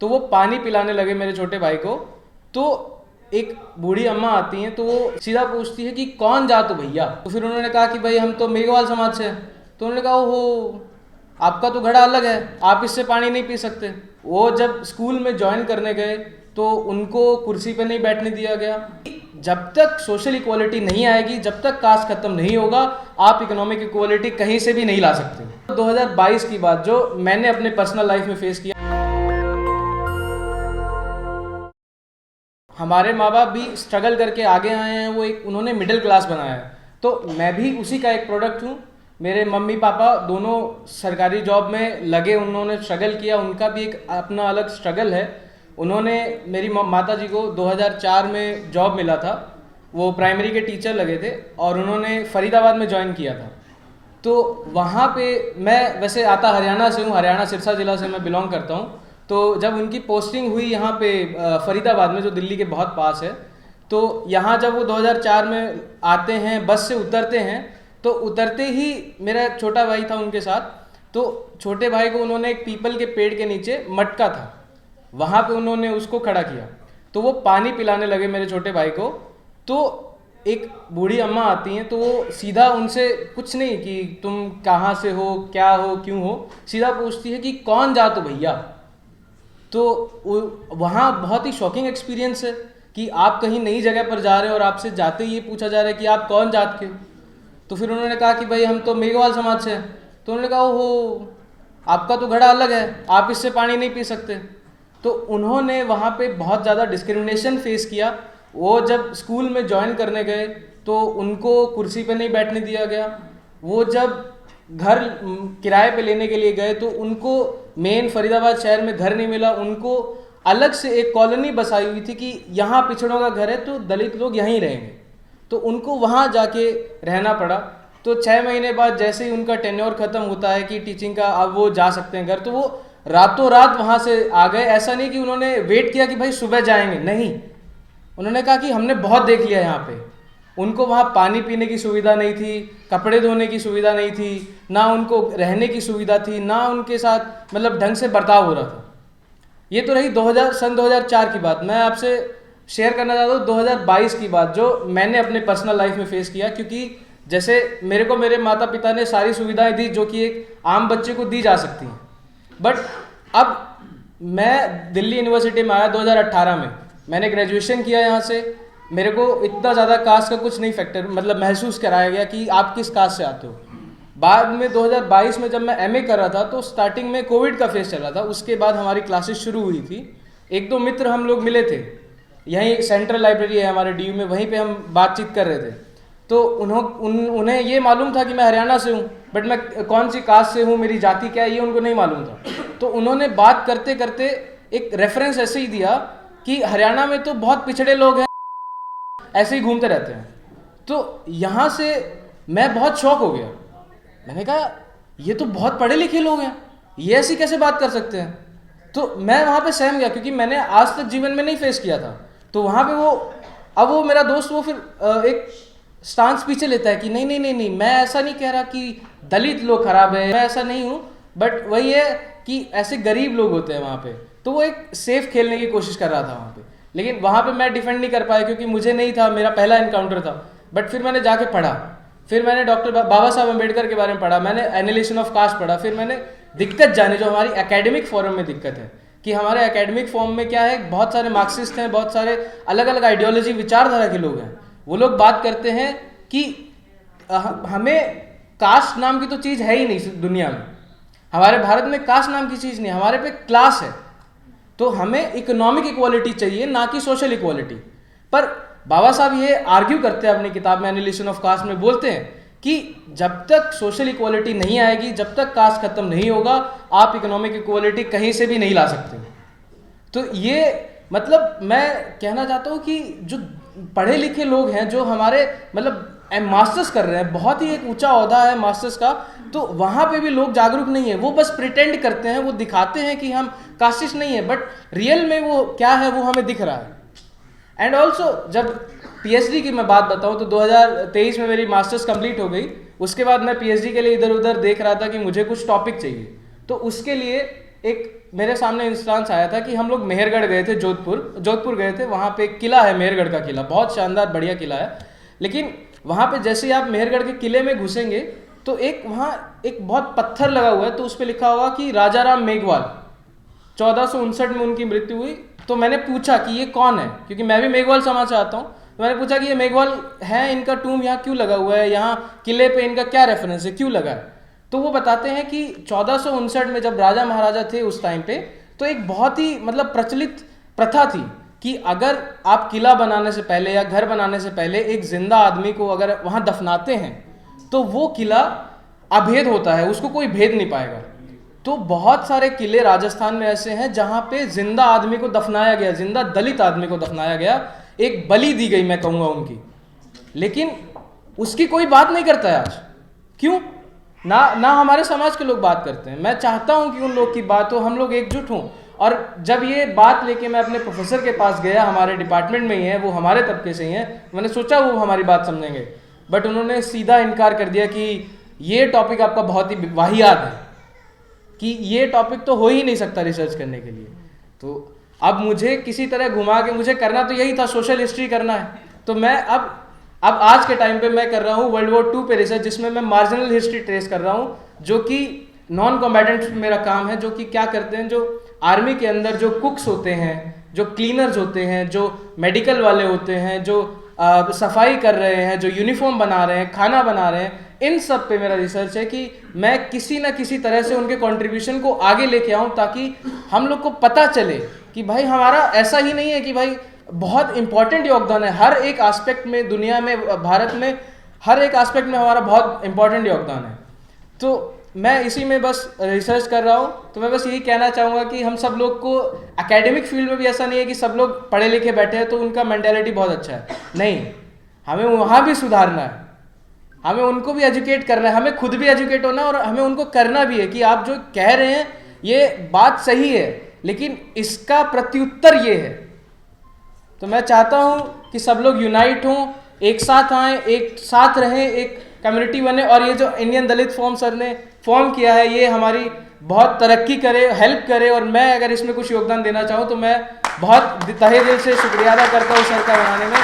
तो वो पानी पिलाने लगे मेरे छोटे भाई को। तो एक बूढ़ी अम्मा आती हैं, तो वो सीधा पूछती है कि कौन जा तो भैया। तो फिर उन्होंने कहा कि भाई हम तो मेघवाल समाज से हैं। तो उन्होंने कहा ओहो, आपका तो घड़ा अलग है, आप इससे पानी नहीं पी सकते। वो जब स्कूल में ज्वाइन करने गए तो उनको कुर्सी पे नहीं बैठने दिया गया। जब तक सोशल इक्वालिटी नहीं आएगी, जब तक कास्ट खत्म नहीं होगा, आप इकोनॉमिक इक्वालिटी कहीं से भी नहीं ला सकते। 2022 की बात जो मैंने अपने पर्सनल लाइफ में फेस किया, हमारे माँ बाप भी स्ट्रगल करके आगे आए हैं, वो एक उन्होंने मिडिल क्लास बनाया है, तो मैं भी उसी का एक प्रोडक्ट हूँ। मेरे मम्मी पापा दोनों सरकारी जॉब में लगे, उन्होंने स्ट्रगल किया, उनका भी एक अपना अलग स्ट्रगल है। उन्होंने मेरी माता जी को 2004 में जॉब मिला था, वो प्राइमरी के टीचर लगे थे और उन्होंने फरीदाबाद में ज्वाइन किया था। तो वहाँ पे मैं वैसे आता हरियाणा से हूँ, हरियाणा सिरसा ज़िला से मैं बिलोंग करता हूँ। तो जब उनकी पोस्टिंग हुई यहाँ पे फरीदाबाद में, जो दिल्ली के बहुत पास है, तो यहाँ जब वो 2004 में आते हैं, बस से उतरते हैं, तो उतरते ही मेरा छोटा भाई था उनके साथ। तो छोटे भाई को उन्होंने एक पीपल के पेड़ के नीचे मटका था, वहाँ पे उन्होंने उसको खड़ा किया। तो वो पानी पिलाने लगे मेरे छोटे भाई को। तो एक बूढ़ी अम्मा आती हैं, तो वो सीधा उनसे कुछ नहीं कि तुम कहाँ से हो, क्या हो, क्यों हो, सीधा पूछती है कि कौन जा तो भैया। तो वहाँ बहुत ही शॉकिंग एक्सपीरियंस है कि आप कहीं नई जगह पर जा रहे हो और आपसे जाते ही ये पूछा जा रहा है कि आप कौन जात के हो। तो फिर उन्होंने कहा कि भाई हम तो मेघवाल समाज से हैं। तो उन्होंने कहा ओहो, आपका तो घड़ा अलग है, आप इससे पानी नहीं पी सकते। तो उन्होंने वहाँ पे बहुत ज़्यादा डिस्क्रिमिनेशन फेस किया। वो जब स्कूल में ज्वाइन करने गए तो उनको कुर्सी पे नहीं बैठने दिया गया। वो जब घर किराए पे लेने के लिए गए तो उनको मेन फरीदाबाद शहर में घर नहीं मिला, उनको अलग से एक कॉलोनी बसाई हुई थी कि यहाँ पिछड़ों का घर है तो दलित लोग यहीं रहेंगे। तो उनको वहाँ जाके रहना पड़ा। तो 6 महीने बाद जैसे ही उनका टेन्योर ख़त्म होता है कि टीचिंग का, अब वो जा सकते हैं घर, तो वो रातों रात वहाँ से आ गए। ऐसा नहीं कि उन्होंने वेट किया कि भाई सुबह जाएंगे, नहीं, उन्होंने कहा कि हमने बहुत देख लिया यहाँ पे। उनको वहाँ पानी पीने की सुविधा नहीं थी, कपड़े धोने की सुविधा नहीं थी, ना उनको रहने की सुविधा थी, ना उनके साथ मतलब ढंग से बर्ताव हो रहा था। ये तो रही 2004 की बात। मैं आपसे शेयर करना चाहता हूँ 2022 की बात जो मैंने अपने पर्सनल लाइफ में फेस किया। क्योंकि जैसे मेरे को मेरे माता पिता ने सारी सुविधाएं दी जो कि एक आम बच्चे को दी जा सकती हैं, बट अब मैं दिल्ली यूनिवर्सिटी में आया 2018 में, मैंने ग्रेजुएशन किया यहाँ से। मेरे को इतना ज़्यादा कास्ट का कुछ नहीं फैक्टर मतलब महसूस कराया गया कि आप किस कास्ट से आते हो। बाद में 2022 में जब मैं एमए कर रहा था तो स्टार्टिंग में कोविड का फेज चल रहा था, उसके बाद हमारी क्लासेस शुरू हुई थी। एक दो मित्र हम लोग मिले थे, यहीं सेंट्रल लाइब्रेरी है हमारे डीयू में, वहीं पे हम बातचीत कर रहे थे। तो उन्हें ये मालूम था कि मैं हरियाणा से हूँ, बट मैं कौन सी कास्ट से हूँ, मेरी जाति क्या है, ये उनको नहीं मालूम था। तो उन्होंने बात करते करते एक रेफरेंस ऐसे ही दिया कि हरियाणा में तो बहुत पिछड़े लोग हैं, ऐसे ही घूमते रहते हैं। तो यहाँ से मैं बहुत शॉक हो गया। मैंने कहा ये तो बहुत पढ़े लिखे लोग हैं, ये ऐसी कैसे बात कर सकते हैं। तो मैं वहाँ पे सहम गया क्योंकि मैंने आज तक जीवन में नहीं फेस किया था। तो वहाँ पे वो मेरा दोस्त वो फिर एक स्टांस पीछे लेता है कि नहीं नहीं नहीं नहीं, मैं ऐसा नहीं कह रहा कि दलित लोग खराब है, मैं ऐसा नहीं हूँ, बट वही है कि ऐसे गरीब लोग होते हैं वहाँ पे। तो वो एक सेफ खेलने की कोशिश कर रहा था वहाँ पे, लेकिन वहाँ पे मैं डिफेंड नहीं कर पाया क्योंकि मुझे नहीं था, मेरा पहला इनकाउंटर था। बट फिर मैंने जाके पढ़ा, फिर मैंने डॉक्टर बाबा साहब अम्बेडकर के बारे में पढ़ा, मैंने एनालिसिस ऑफ कास्ट पढ़ा, फिर मैंने दिक्कत जानी जो हमारी एकेडमिक फॉर्म में दिक्कत है कि हमारे एकेडमिक फॉर्म में क्या है, बहुत सारे मार्क्सिस्ट हैं, बहुत सारे अलग अलग आइडियोलॉजी विचारधारा के लोग हैं। वो लोग बात करते हैं कि हमें कास्ट नाम की तो चीज़ है ही नहीं दुनिया में, हमारे भारत में कास्ट नाम की चीज़ नहीं, हमारे पे क्लास है। तो हमें इकोनॉमिक इक्वालिटी चाहिए, ना कि सोशल इक्वालिटी। पर बाबा साहब ये आर्ग्यू करते हैं अपनी किताब में एनालिसिस ऑफ कास्ट में, बोलते हैं कि जब तक सोशल इक्वालिटी नहीं आएगी, जब तक कास्ट खत्म नहीं होगा, आप इकोनॉमिक इक्वालिटी कहीं से भी नहीं ला सकते। तो ये मतलब मैं कहना चाहता हूँ कि जो पढ़े लिखे लोग हैं, जो हमारे मतलब मास्टर्स कर रहे हैं, बहुत ही एक ऊंचा ओहदा है मास्टर्स का, तो वहाँ पे भी लोग जागरूक नहीं है। वो बस प्रिटेंड करते हैं, वो दिखाते हैं कि हम कास्टिस्ट नहीं है, बट रियल में वो क्या है वो हमें दिख रहा है। एंड ऑल्सो जब पीएचडी की मैं बात बताऊँ तो 2023 में मेरी मास्टर्स कंप्लीट हो गई। उसके बाद मैं पीएचडी के लिए इधर उधर देख रहा था कि मुझे कुछ टॉपिक चाहिए। तो उसके लिए एक मेरे सामने इंस्टांस आया था कि हम लोग मेहरगढ़ गए थे, जोधपुर गए थे। वहाँ पे एक किला है, मेहरगढ़ का किला, बहुत शानदार बढ़िया किला है। लेकिन वहाँ पे जैसे ही आप मेहरगढ़ के किले में घुसेंगे तो एक वहाँ एक बहुत पत्थर लगा हुआ है, तो उस पर लिखा होगा कि राजा राम मेघवाल 1459 में उनकी मृत्यु हुई। तो मैंने पूछा कि ये कौन है, क्योंकि मैं भी मेघवाल समाज से आता हूँ। तो मैंने पूछा कि ये मेघवाल है, इनका टूम यहाँ क्यों लगा हुआ है, यहाँ किले पे इनका क्या रेफरेंस है, क्यों लगा है। तो वो बताते हैं कि 1459 में जब राजा महाराजा थे उस टाइम पे, तो एक बहुत ही मतलब प्रचलित प्रथा थी कि अगर आप किला बनाने से पहले या घर बनाने से पहले एक जिंदा आदमी को अगर वहाँ दफनाते हैं तो वो किला अभेद होता है, उसको कोई भेद नहीं पाएगा। तो बहुत सारे किले राजस्थान में ऐसे हैं जहाँ पे जिंदा आदमी को दफनाया गया, जिंदा दलित आदमी को दफनाया गया, एक बलि दी गई मैं कहूँगा उनकी, लेकिन उसकी कोई बात नहीं करता है आज। क्यों ना हमारे समाज के लोग बात करते हैं। मैं चाहता हूं कि उन लोग की बात हो, हम लोग एकजुट हों। और जब ये बात लेके मैं अपने प्रोफेसर के पास गया, हमारे डिपार्टमेंट में ही है, वो हमारे तबके से ही हैं, मैंने सोचा वो हमारी बात समझेंगे, बट उन्होंने सीधा इनकार कर दिया कि ये टॉपिक आपका बहुत ही वाहियात है, कि ये टॉपिक तो हो ही नहीं सकता रिसर्च करने के लिए। तो अब मुझे किसी तरह घुमा के, मुझे करना तो यही था, सोशल हिस्ट्री करना है। तो मैं अब आज के टाइम पे मैं कर रहा हूँ वर्ल्ड वॉर 2 पे रिसर्च, जिसमें मैं मार्जिनल हिस्ट्री ट्रेस कर रहा हूँ, जो कि नॉन कॉम्बैटेंट मेरा काम है, जो कि क्या करते हैं, जो आर्मी के अंदर जो कुक्स होते हैं, जो क्लीनर्स होते हैं, जो मेडिकल वाले होते हैं, जो सफाई कर रहे हैं, जो यूनिफॉर्म बना रहे हैं, खाना बना रहे हैं, इन सब पे मेरा रिसर्च है कि मैं किसी ना किसी तरह से उनके कंट्रीब्यूशन को आगे लेके आऊँ, ताकि हम लोग को पता चले कि भाई हमारा ऐसा ही नहीं है कि भाई बहुत इंपॉर्टेंट योगदान है हर एक एस्पेक्ट में, दुनिया में, भारत में हर एक एस्पेक्ट में हमारा बहुत इंपॉर्टेंट योगदान है। तो मैं इसी में बस रिसर्च कर रहा हूँ। तो मैं बस यही कहना चाहूँगा कि हम सब लोग को एकेडमिक फील्ड में भी ऐसा नहीं है कि सब लोग पढ़े लिखे बैठे हैं तो उनका मेंटालिटी बहुत अच्छा है, नहीं, हमें वहाँ भी सुधारना है, हमें उनको भी एजुकेट करना है, हमें खुद भी एजुकेट होना है, और हमें उनको करना भी है कि आप जो कह रहे हैं ये बात सही है, लेकिन इसका प्रत्युत्तर ये है। तो मैं चाहता हूँ कि सब लोग यूनाइट हों, एक साथ आएँ, एक साथ रहें, एक कम्युनिटी बने, और ये जो इंडियन दलित फोरम सर ने फॉर्म किया है ये हमारी बहुत तरक्की करे, हेल्प करे, और मैं अगर इसमें कुछ योगदान देना चाहूँ तो मैं बहुत तहे दिल से शुक्रिया अदा करता हूँ सर का बनाने में।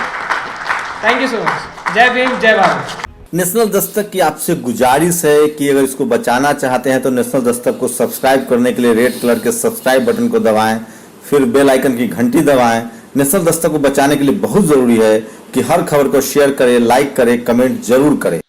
Thank you so much. जय भीम, जय भारत। नेशनल दस्तक की आपसे गुजारिश है कि अगर इसको बचाना चाहते हैं तो नेशनल दस्तक को सब्सक्राइब करने के लिए रेड कलर के सब्सक्राइब बटन को दबाएं, फिर बेल आइकन की घंटी दबाएं। नेशनल दस्तक को बचाने के लिए बहुत जरूरी है कि हर खबर को शेयर करें, लाइक करें, कमेंट जरूर करें।